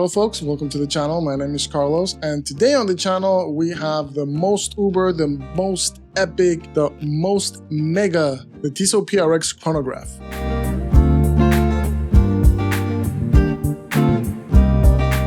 Hello folks, welcome to the channel. My name is Carlos, and today on the channel we have the most uber, the most epic, the most mega, the TISSOT PRX Chronograph.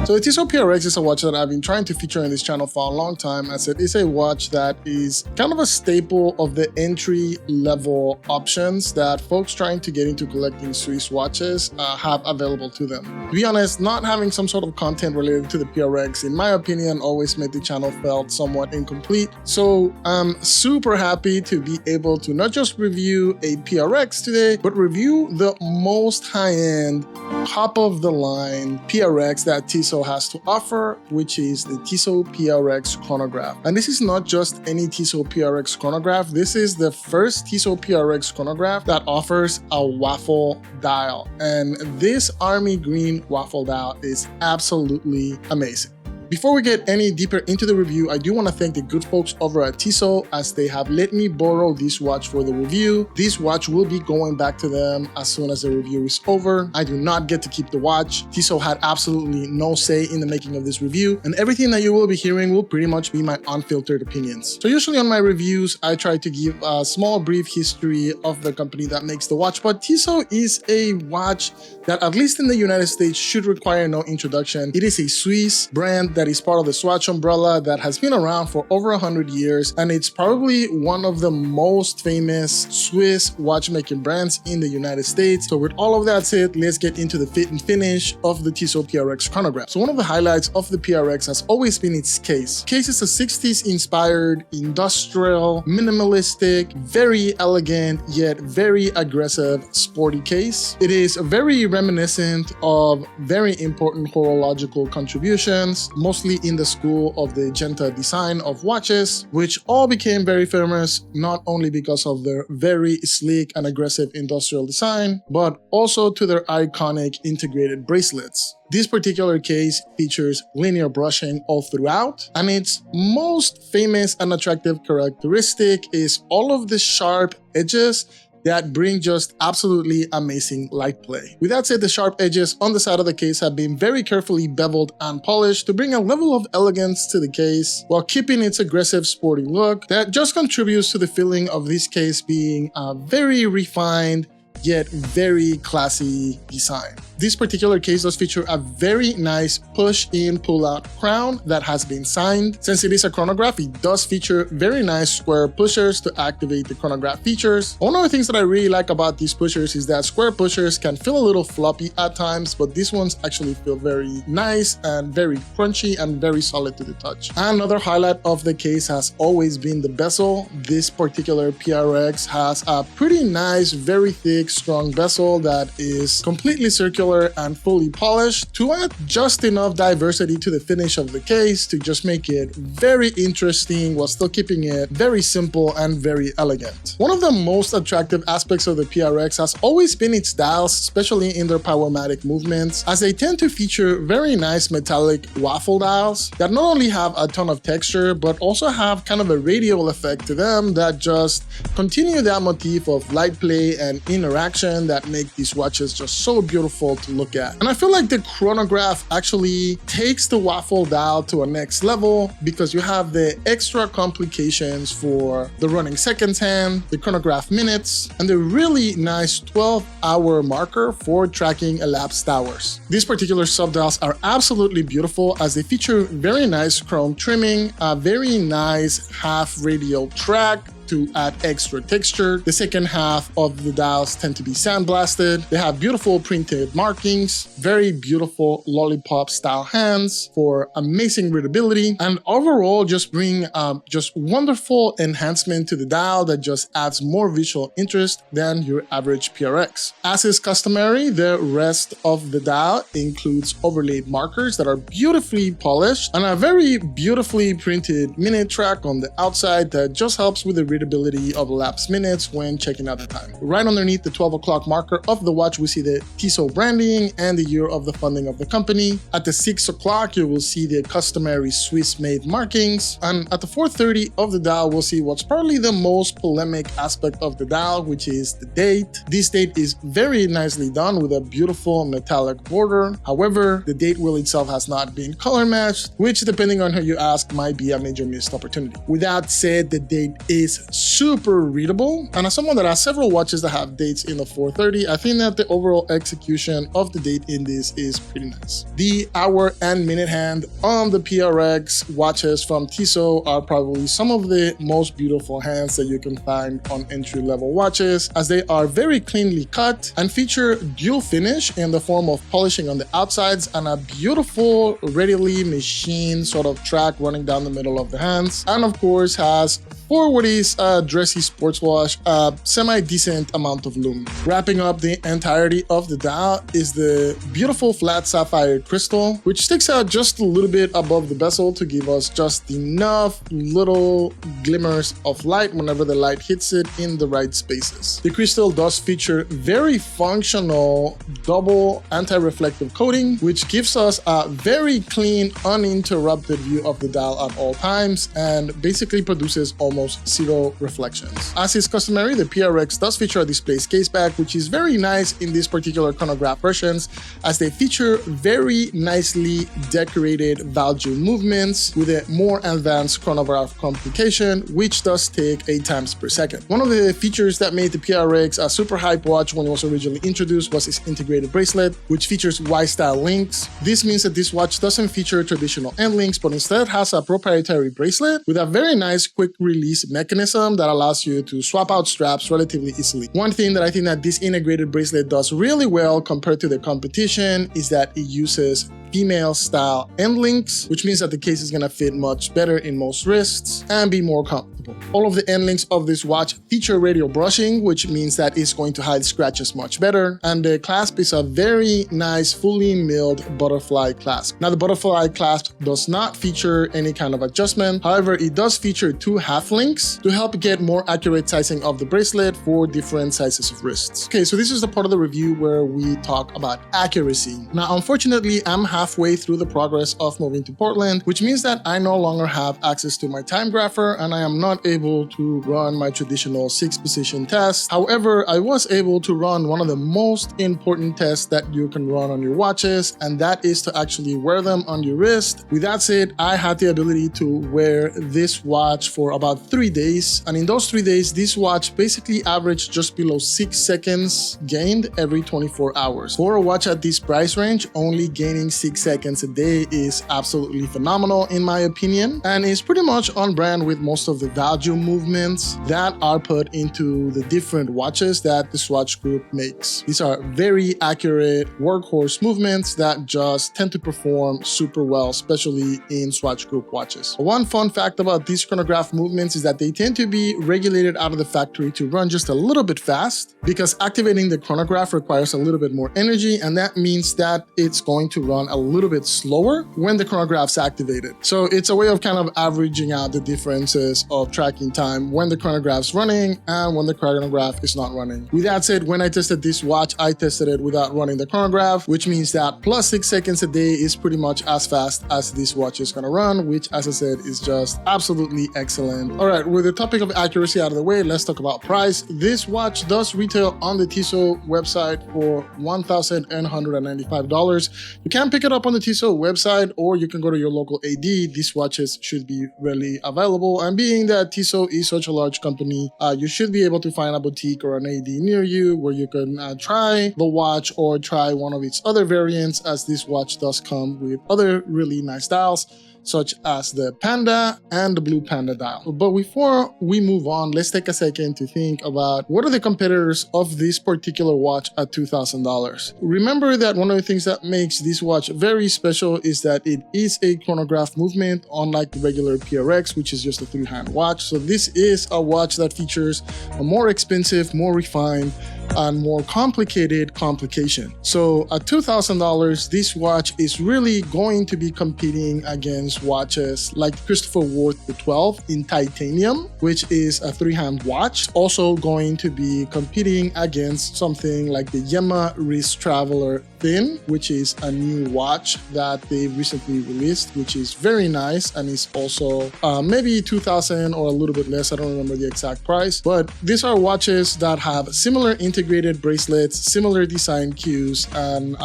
So the TISSOT PRX is a watch that I've been trying to feature in this channel for a long time, as it is a watch that is kind of a staple of the entry-level options that folks trying to get into collecting Swiss watches have available to them. To be honest, not having some sort of content related to the PRX, in my opinion, always made the channel felt somewhat incomplete. So I'm super happy to be able to not just review a PRX today, but review the most high-end, top-of-the-line PRX that TISSOT has to offer, which is the TISSOT PRX Chronograph. And this is not just any TISSOT PRX Chronograph, this is the first TISSOT PRX Chronograph that offers a Waffle dial. And this army green Waffle dial is absolutely amazing. Before we get any deeper into the review, I do want to thank the good folks over at TISSOT, as they have let me borrow this watch for the review. This watch will be going back to them as soon as the review is over. I do not get to keep the watch. TISSOT had absolutely no say in the making of this review, and everything that you will be hearing will pretty much be my unfiltered opinions. So usually on my reviews, I try to give a small brief history of the company that makes the watch, but TISSOT is a watch that, at least in the United States, should require no introduction. It is a Swiss brand that is part of the Swatch umbrella that has been around for over 100 years, and it's probably one of the most famous Swiss watchmaking brands in the United States. So with all of that said, let's get into the fit and finish of the TISSOT PRX Chronograph. So one of the highlights of the PRX has always been its case. The case is a 60s inspired, industrial, minimalistic, very elegant, yet very aggressive, sporty case. It is very reminiscent of very important horological contributions, mostly in the school of the Genta design of watches, which all became very famous not only because of their very sleek and aggressive industrial design, but also to their iconic integrated bracelets. This particular case features linear brushing all throughout, and its most famous and attractive characteristic is all of the sharp edges that bring just absolutely amazing light play. With that said, the sharp edges on the side of the case have been very carefully beveled and polished to bring a level of elegance to the case while keeping its aggressive sporty look that just contributes to the feeling of this case being a very refined yet very classy design. This particular case does feature a very nice push-in, pull-out crown that has been signed. Since it is a chronograph, it does feature very nice square pushers to activate the chronograph features. One of the things that I really like about these pushers is that square pushers can feel a little floppy at times, but these ones actually feel very nice and very crunchy and very solid to the touch. Another highlight of the case has always been the bezel. This particular PRX has a pretty nice, very thick, strong bezel that is completely circular and fully polished to add just enough diversity to the finish of the case to just make it very interesting while still keeping it very simple and very elegant. One of the most attractive aspects of the PRX has always been its dials, especially in their powermatic movements, as they tend to feature very nice metallic waffle dials that not only have a ton of texture but also have kind of a radial effect to them that just continue that motif of light play and interaction that make these watches just so beautiful to look at. And I feel like the chronograph actually takes the Waffle dial to a next level because you have the extra complications for the running seconds hand, the chronograph minutes, and the really nice 12-hour marker for tracking elapsed hours. These particular subdials are absolutely beautiful as they feature very nice chrome trimming, a very nice half radial track to add extra texture. The second half of the dials tend to be sandblasted. They have beautiful printed markings, very beautiful lollipop style hands for amazing readability, and overall just bring just wonderful enhancement to the dial that just adds more visual interest than your average PRX. As is customary, the rest of the dial includes overlaid markers that are beautifully polished and a very beautifully printed minute track on the outside that just helps with the readability of elapsed minutes when checking out the time. Right underneath the 12 o'clock marker of the watch, we see the TISSOT branding and the year of the funding of the company. At the 6 o'clock, you will see the customary Swiss-made markings. And at the 4:30 of the dial, we'll see what's probably the most polemic aspect of the dial, which is the date. This date is very nicely done with a beautiful metallic border. However, the date wheel itself has not been color matched, which depending on who you ask might be a major missed opportunity. With that said, the date is super readable. And as someone that has several watches that have dates in the 4:30, I think that the overall execution of the date in this is pretty nice. The hour and minute hand on the PRX watches from TISSOT are probably some of the most beautiful hands that you can find on entry-level watches, as they are very cleanly cut and feature dual finish in the form of polishing on the outsides and a beautiful, readily machined sort of track running down the middle of the hands. And of course has, for what is a dressy sports watch, a semi-decent amount of lume. Wrapping up the entirety of the dial is the beautiful flat sapphire crystal, which sticks out just a little bit above the bezel to give us just enough little glimmers of light whenever the light hits it in the right spaces. The crystal does feature very functional double anti-reflective coating, which gives us a very clean, uninterrupted view of the dial at all times and basically produces almost zero reflections. As is customary, the PRX does feature a displaced case back, which is very nice in these particular chronograph versions, as they feature very nicely decorated Valjoux movements with a more advanced chronograph complication, which does take 8 times per second. One of the features that made the PRX a super hype watch when it was originally introduced was its integrated bracelet, which features Y-style links. This means that this watch doesn't feature traditional end links, but instead has a proprietary bracelet with a very nice quick release mechanism that allows you to swap out straps relatively easily. One thing that I think that this integrated bracelet does really well compared to the competition is that it uses female style end links, which means that the case is going to fit much better in most wrists and be more comfortable. All of the end links of this watch feature radial brushing, which means that it's going to hide scratches much better. And the clasp is a very nice, fully milled butterfly clasp. Now, the butterfly clasp does not feature any kind of adjustment. However, it does feature 2 half links to help get more accurate sizing of the bracelet for different sizes of wrists. Okay, so this is the part of the review where we talk about accuracy. Now, unfortunately, I'm halfway through the progress of moving to Portland, which means that I no longer have access to my time grapher and I am not able to run my traditional 6-position test. However, I was able to run one of the most important tests that you can run on your watches, and that is to actually wear them on your wrist. With that said, I had the ability to wear this watch for about 3 days, and in those 3 days, this watch basically averaged just below 6 seconds gained every 24 hours. For a watch at this price range, only gaining 6 seconds a day is absolutely phenomenal in my opinion, and is pretty much on brand with most of the Valjoux movements that are put into the different watches that the Swatch Group makes. These are very accurate workhorse movements that just tend to perform super well, especially in Swatch Group watches. One fun fact about these chronograph movements is that they tend to be regulated out of the factory to run just a little bit fast, because activating the chronograph requires a little bit more energy, and that means that it's going to run a little bit slower when the chronograph's activated. So it's a way of kind of averaging out the differences of tracking time when the chronograph's running and when the chronograph is not running. With that said, when I tested this watch, I tested it without running the chronograph, which means that plus 6 seconds a day is pretty much as fast as this watch is gonna run, which, as I said, is just absolutely excellent. All right, with the topic of accuracy out of the way, let's talk about price. This watch does retail on the TISSOT website for $1,895. You can pick it up on the TISSOT website, or you can go to your local AD. These watches should be readily available, and being that TISSOT is such a large company, you should be able to find a boutique or an AD near you where you can try the watch or try one of its other variants, as this watch does come with other really nice styles, such as the Panda and the Blue Panda dial. But before we move on, let's take a second to think about what are the competitors of this particular watch at $2,000. Remember that one of the things that makes this watch very special is that it is a chronograph movement, unlike the regular PRX, which is just a 3-hand watch. So this is a watch that features a more expensive, more refined, and more complicated complication. So at $2,000, this watch is really going to be competing against watches like Christopher Worth the 12 in titanium, which is a 3-hand watch. Also going to be competing against something like the YEMA Wrist Traveler Thin, which is a new watch that they recently released, which is very nice and is also maybe $2,000 or a little bit less. I don't remember the exact price, but these are watches that have similar integrated bracelets, similar design cues, and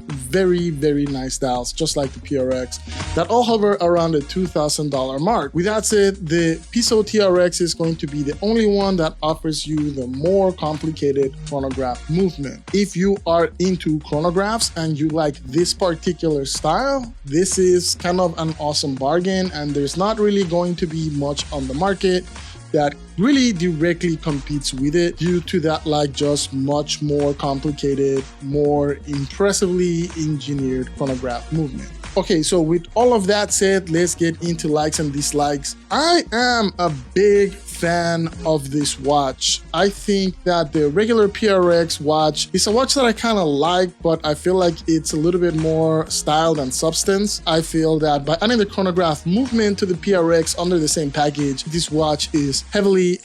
very, very nice dials, just like the PRX, that all hover around the $2,000 mark. With that said, the TISSOT PRX is going to be the only one that offers you the more complicated chronograph movement. If you are into chronographs and you like this particular style, this is kind of an awesome bargain, and there's not really going to be much on the market that really directly competes with it due to that like just much more complicated, more impressively engineered chronograph movement. Okay, so with all of that said, let's get into likes and dislikes. I am a big fan of this watch. I think that the regular PRX watch is a watch that I kind of like, but I feel like it's a little bit more style than substance. I feel that by adding the chronograph movement to the PRX under the same package, this watch is heavily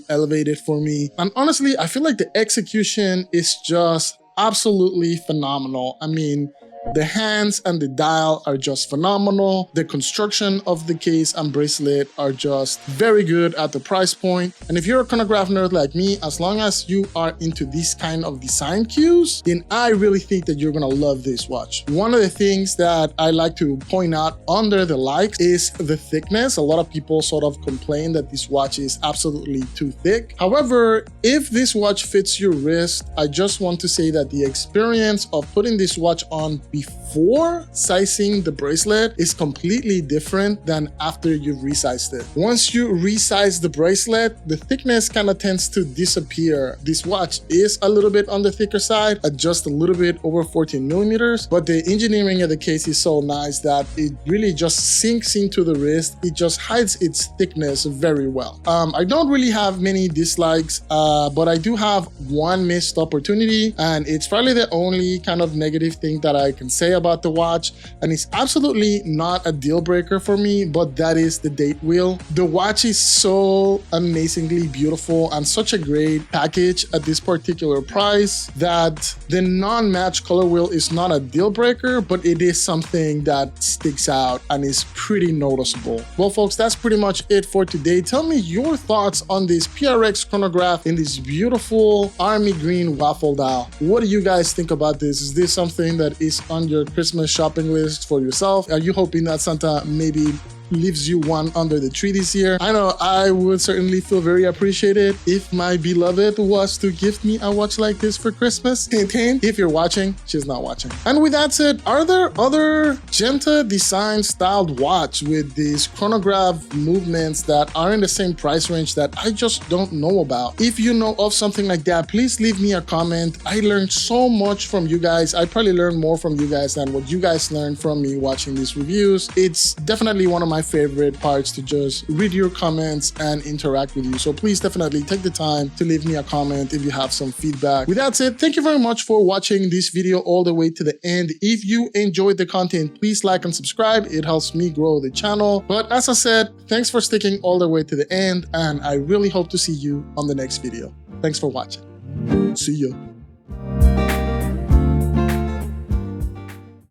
elevated for me. And honestly, I feel like the execution is just absolutely phenomenal. I mean, the hands and the dial are just phenomenal. The construction of the case and bracelet are just very good at the price point. And if you're a chronograph nerd like me, as long as you are into this kind of design cues, then I really think that you're gonna love this watch. One of the things that I like to point out under the likes is the thickness. A lot of people sort of complain that this watch is absolutely too thick. However, if this watch fits your wrist, I just want to say that the experience of putting this watch on before sizing the bracelet is completely different than after you've resized it. Once you resize the bracelet, the thickness kind of tends to disappear. This watch is a little bit on the thicker side, at just a little bit over 14 millimeters, but the engineering of the case is so nice that it really just sinks into the wrist. It just hides its thickness very well. I don't really have many dislikes, but I do have one missed opportunity, and it's probably the only kind of negative thing that I can say about the watch, and it's absolutely not a deal breaker for me, but that is the date wheel. The watch is so amazingly beautiful and such a great package at this particular price that the non-match color wheel is not a deal breaker, but it is something that sticks out and is pretty noticeable. Well folks, that's pretty much it for today. Tell me your thoughts on this PRX chronograph in this beautiful army green waffle dial. What do you guys think about this? Is this something that is on your Christmas shopping list for yourself? Are you hoping that Santa maybe leaves you one under the tree this year? I know I would certainly feel very appreciated if my beloved was to gift me a watch like this for Christmas. Hint, hint. If you're watching, she's not watching. And with that said, are there other Genta design styled watch with these chronograph movements that are in the same price range that I just don't know about? If you know of something like that, please leave me a comment. I learned so much from you guys. I probably learned more from you guys than what you guys learned from me watching these reviews. It's definitely one of my favorite parts to just read your comments and interact with you. So please definitely take the time to leave me a comment if you have some feedback. With that said, thank you very much for watching this video all the way to the end. If you enjoyed the content, please like and subscribe. It helps me grow the channel. But as I said, thanks for sticking all the way to the end, and I really hope to see you on the next video. Thanks for watching. See ya.